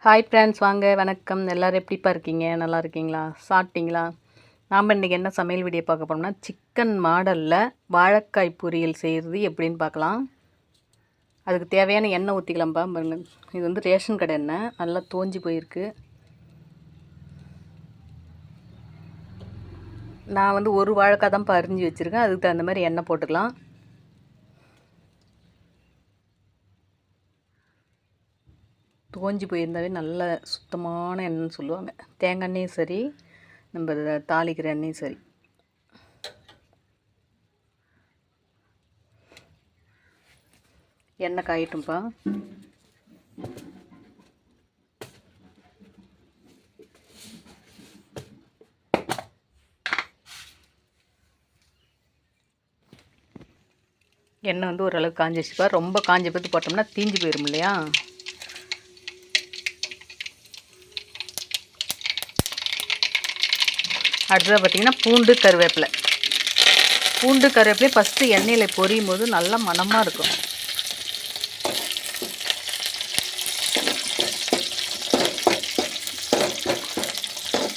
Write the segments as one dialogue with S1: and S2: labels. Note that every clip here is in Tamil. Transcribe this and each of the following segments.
S1: ஹாய் ஃப்ரெண்ட்ஸ், வாங்க வணக்கம். எல்லோரும் எப்படிப்பா இருக்கீங்க? நல்லா இருக்கீங்களா? சாப்பிட்டீங்களா? நாம் இன்றைக்கி என்ன சமையல் வீடியோ பார்க்க போகிறோம்னா, சிக்கன் மாடலில் வாழைக்காய் பொரியல் செய்கிறது எப்படின்னு பார்க்கலாம். அதுக்கு தேவையான எண்ணெய் ஊற்றிக்கலாம்ப்பா. பாருங்க, இது வந்து ரேஷன் கடை எண்ணெய், நல்லா தோஞ்சி போயிருக்கு. நான் வந்து ஒரு வாழைக்காய் தான்ப்பா அரிஞ்சு வச்சுருக்கேன். அதுக்கு தகுந்த மாதிரி எண்ணெய் போட்டுக்கலாம். தோஞ்சி போயிருந்தாவே நல்ல சுத்தமான எண்ணெய்னு சொல்லுவாங்க. தேங்காய் எண்ணெயும் சரி, நம்ம தாளிக்கிற எண்ணெயும் சரி. எண்ணெய் காயட்டும்ப்பா. எண்ணெய் வந்து ஓரளவுக்கு காஞ்சிச்சுப்பா. ரொம்ப காஞ்ச பற்றி போட்டோம்னா தீஞ்சு போயிடும் இல்லையா? அடுத்ததாக பார்த்திங்கன்னா பூண்டு கருவேப்பிலை ஃபஸ்ட்டு எண்ணெயில் பொரியும் போது நல்லா மணமாக இருக்கும்.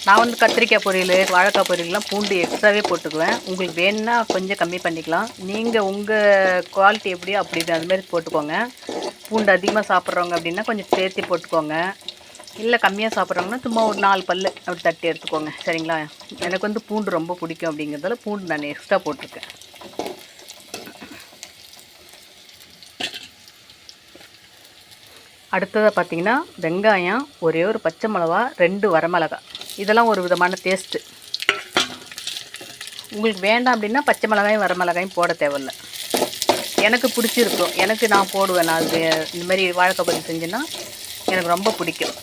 S1: நான் வந்து கத்திரிக்காய் பொரியல், வாழைக்காய் பொரியல்லாம் பூண்டு எக்ஸ்ட்ராவே போட்டுக்குவேன். உங்களுக்கு வேணுன்னா கொஞ்சம் கம்மி பண்ணிக்கலாம். நீங்கள் உங்கள் குவாலிட்டி எப்படியோ அப்படி அதுமாரி போட்டுக்கோங்க. பூண்டு அதிகமாக சாப்பிட்றவங்க அப்படின்னா கொஞ்சம் சேர்த்து போட்டுக்கோங்க. இல்லை கம்மியாக சாப்பிட்றவங்கன்னா சும்மா ஒரு 4 பல் அப்படி தட்டி எடுத்துக்கோங்க. சரிங்களா? எனக்கு வந்து பூண்டு ரொம்ப பிடிக்கும் அப்படிங்கிறதால பூண்டு நான் எக்ஸ்ட்ரா போட்டிருக்கேன். அடுத்ததாக பார்த்திங்கன்னா, வெங்காயம், ஒரே ஒரு பச்சை மிளகா, 2 வரமிளகா. இதெல்லாம் ஒரு விதமான டேஸ்ட்டு. உங்களுக்கு வேண்டாம் அப்படின்னா பச்சை மிளகாயும் வரமிளகாயும் போட தேவையில்லை. எனக்கு பிடிச்சிருக்கும், நான் போடுவேன். நான் அது இந்தமாரி வாழைக்காய் பொரியல் செஞ்சேன்னா எனக்கு ரொம்ப பிடிக்கும்.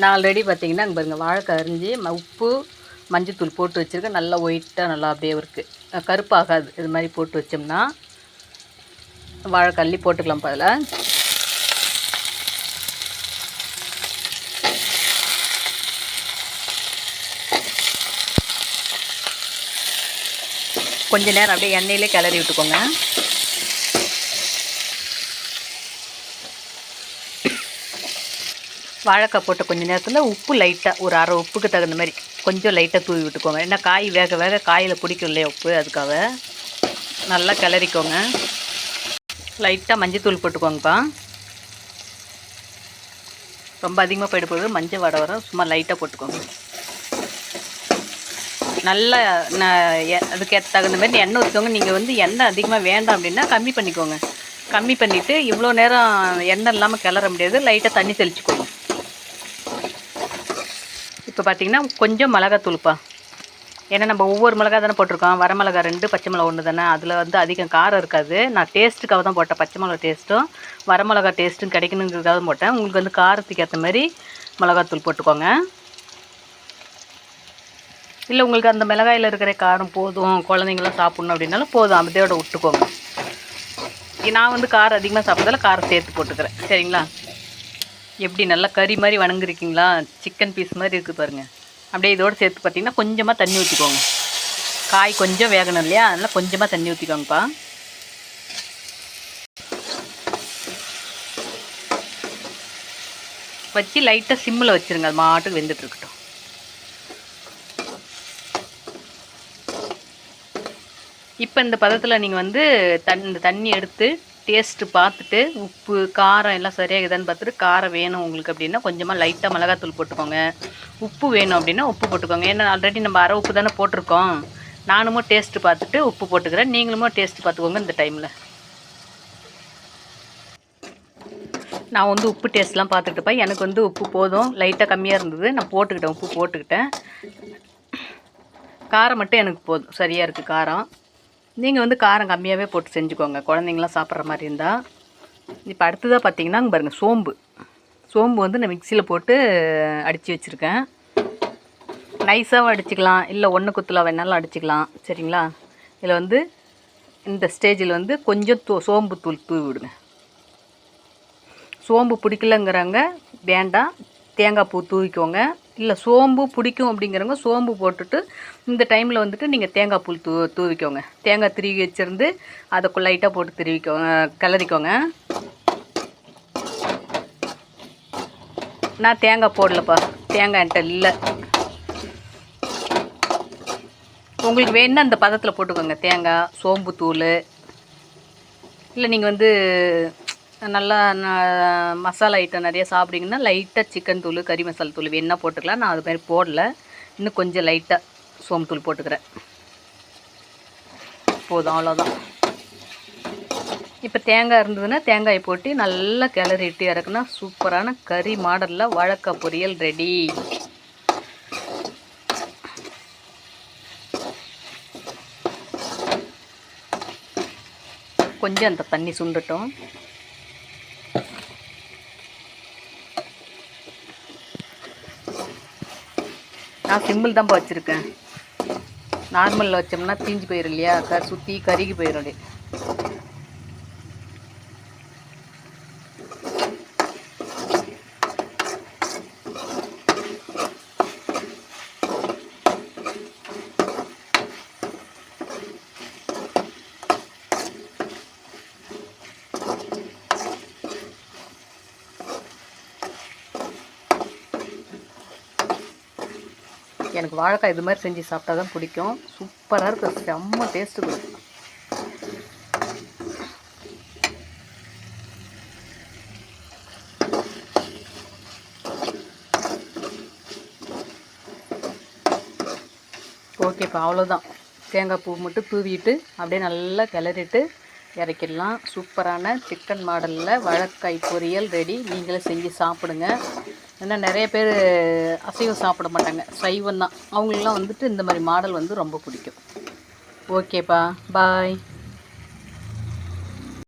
S1: நான் ஆல்ரெடி பார்த்திங்கன்னா அங்கே பாருங்கள், வாழைக்காய் அரிஞ்சு உப்பு மஞ்சத்தூள் போட்டு வச்சுருக்கேன். நல்லா ஒயிட்டாக நல்லா அப்படியே இருக்குது, கருப்பாகாது. இது மாதிரி போட்டு வச்சோம்னா வாழைக்காய் அள்ளி போட்டுக்கலாம். அதில் கொஞ்ச நேரம் அப்படியே எண்ணெயிலே கிளறி விட்டுக்கோங்க. வாழைக்காய் போட்ட கொஞ்சம் நேரத்தில் உப்பு லைட்டாக ஒரு அரை உப்புக்கு தகுந்த மாதிரி கொஞ்சம் லைட்டாக தூவி விட்டுக்கோங்க. ஏன்னா காய் வேக வேக காயில் பிடிக்கும் இல்லையா உப்பு, அதுக்காக நல்லா கிளறிக்கோங்க. லைட்டாக மஞ்சத்தூள் போட்டுக்கோங்கப்பா. ரொம்ப அதிகமாக போயிட்டு போகுது, மஞ்சள் வடை வர சும்மா லைட்டாக போட்டுக்கோங்க. நல்லா அதுக்கு தகுந்த மாதிரி எண்ணெய் ஊற்றிக்கோங்க. நீங்கள் வந்து எண்ணெய் அதிகமாக வேண்டாம் அப்படின்னா கம்மி பண்ணிக்கோங்க. கம்மி பண்ணிவிட்டு இவ்வளோ நேரம் எண்ணெய் இல்லாமல் கிளற முடியாது, லைட்டாக தண்ணி தெளிச்சுக்கோங்க. இப்போ பார்த்திங்கன்னா கொஞ்சம் மிளகாத்தூள்ப்பா. ஏன்னா நம்ம ஒவ்வொரு மிளகா தானே போட்டிருக்கோம். வரமிளகா 2, பச்சை மிளகா 1 தானே. அதில் வந்து அதிகம் காரம் இருக்காது. நான் டேஸ்ட்டுக்காக தான் போட்டேன். பச்சை மிளகா டேஸ்ட்டும் வரமிளகா டேஸ்ட்டும் கிடைக்கணுங்கிறதுக்காக போட்டேன். உங்களுக்கு வந்து காரத்துக்கு ஏற்ற மாதிரி மிளகாத்தூள் போட்டுக்கோங்க. இல்லை உங்களுக்கு அந்த மிளகாயில் இருக்கிற காரம் போதும், குழந்தைங்களாம் சாப்பிட்ணும் அப்படின்னாலும் போதும், அதோட விட்டுக்கோங்க. நான் வந்து காரம் அதிகமாக சாப்பிட்றதால காரம் சேர்த்து போட்டுக்கிறேன். சரிங்களா? எப்படி நல்லா கறி மாதிரி வணங்கிருக்கீங்களா? சிக்கன் பீஸ் மாதிரி இருக்குது பாருங்கள். அப்படியே இதோடு சேர்த்து பார்த்திங்கன்னா கொஞ்சமாக தண்ணி ஊற்றிக்கோங்க. காய் கொஞ்சம் வேகணும் இல்லையா? அதனால் கொஞ்சமாக தண்ணி ஊற்றிக்கோங்கப்பா. வச்சு லைட்டாக சிம்மில் வச்சுருங்க. அது மாட்டுக்கு வெந்துட்டுருக்கட்டும். இப்போ இந்த பதத்தில் நீங்கள் வந்து இந்த தண்ணி எடுத்து டேஸ்ட்டு பார்த்துட்டு உப்பு காரம் எல்லாம் சரியாக இதான்னு பார்த்துட்டு, காரம் வேணும் உங்களுக்கு அப்படின்னா கொஞ்சமாக லைட்டாக மிளகாத்தூள் போட்டுக்கோங்க. உப்பு வேணும் அப்படின்னா உப்பு போட்டுக்கோங்க. ஏன்னா ஆல்ரெடி நம்ம அரை உப்பு தானே போட்டிருக்கோம். நானும் டேஸ்ட்டு பார்த்துட்டு உப்பு போட்டுக்கிறேன். நீங்களும் டேஸ்ட்டு பார்த்துக்கோங்க. இந்த டைமில் நான் வந்து உப்பு டேஸ்ட்லாம் பார்த்துக்கிட்டப்பா. எனக்கு வந்து உப்பு போதும், லைட்டாக கம்மியாக இருந்தது, நான் போட்டுக்கிட்டேன். உப்பு போட்டுக்கிட்டேன். காரம் மட்டும் எனக்கு போதும், சரியாக இருக்குது காரம். நீங்கள் வந்து காரம் கம்மியாகவே போட்டு செஞ்சுக்கோங்க, குழந்தைங்களாம் சாப்பிட்ற மாதிரி இருந்தால். இப்போ அடுத்ததாக பார்த்திங்கன்னா அங்கே பாருங்கள், சோம்பு வந்து நான் மிக்சியில் போட்டு அடித்து வச்சுருக்கேன். நைஸாகவும் அடிச்சுக்கலாம், இல்லை ஒன்று குத்தில் வேணாலும் அடிச்சுக்கலாம். சரிங்களா? இதில் வந்து இந்த ஸ்டேஜில் வந்து கொஞ்சம் சோம்பு தூள் தூவி விடுங்க. சோம்பு பிடிக்கலங்கிறவங்க வேண்டாம், தேங்காய் பூ தூவிக்கோங்க. இல்லை சோம்பு பிடிக்கும் அப்படிங்கிறவங்க சோம்பு போட்டுட்டு இந்த டைமில் வந்துட்டு நீங்கள் தேங்காய் பூ தூவிக்கோங்க. தேங்காய் திருவி வச்சுருந்து அதை லைட்டாக போட்டு கிளறிக்கோங்க. நான் தேங்காய் போடலப்பா, தேங்காய் என்கிட்ட இல்லை. உங்களுக்கு வேணுன்னா அந்த பதத்தில் போட்டுக்கோங்க. தேங்காய், சோம்பு தூள், இல்லை நீங்கள் வந்து நல்லா மசாலா ஐட்டம் நிறைய சாப்பிட்றீங்கன்னா லைட்டாக சிக்கன் தூள், கறி மசாலா தூள் வேணுன்னா போட்டுக்கலாம். நான் அது மாதிரி போடல, இன்னும் கொஞ்சம் லைட்டாக சோம்பு தூள் போட்டுக்கிறேன். போதும், அவ்வளோதான். இப்போ தேங்காய் இருந்ததுன்னா தேங்காயை போட்டு நல்லா கிளறிட்டு இறக்குனா சூப்பரான கறி மாடலில் வாழைக்காய் பொரியல் ரெடி. கொஞ்சம் அந்த தண்ணி சுண்டட்டும். நான் சிம்பிள் தான்ப்பா வச்சுருக்கேன். நார்மலில் வச்சோம்னா தீஞ்சு போயிடும் இல்லையா, சுற்றி கருகி போயிடும். அப்படியே எனக்கு வாழைக்காய் இது மாதிரி செஞ்சு சாப்பிட்டா தான் பிடிக்கும். சூப்பராக இருக்கும், செம்ம டேஸ்ட்டு கொடுக்கும். ஓகேப்பா, அவ்வளோதான். தேங்காய் பூ மட்டும் தூவிட்டு அப்படியே நல்லா கிளறிட்டு இறக்கிடலாம். சூப்பரான சிக்கன் மாடலில் வாழைக்காய் பொரியல் ரெடி. நீங்களே செஞ்சு சாப்பிடுங்க. ஏன்னா நிறைய பேர் அசைவம் சாப்பிட மாட்டாங்க, சைவம் தான். அவங்களெலாம் வந்துட்டு இந்த மாதிரி மாடல் வந்து ரொம்ப பிடிக்கும். ஓகேப்பா, பாய்.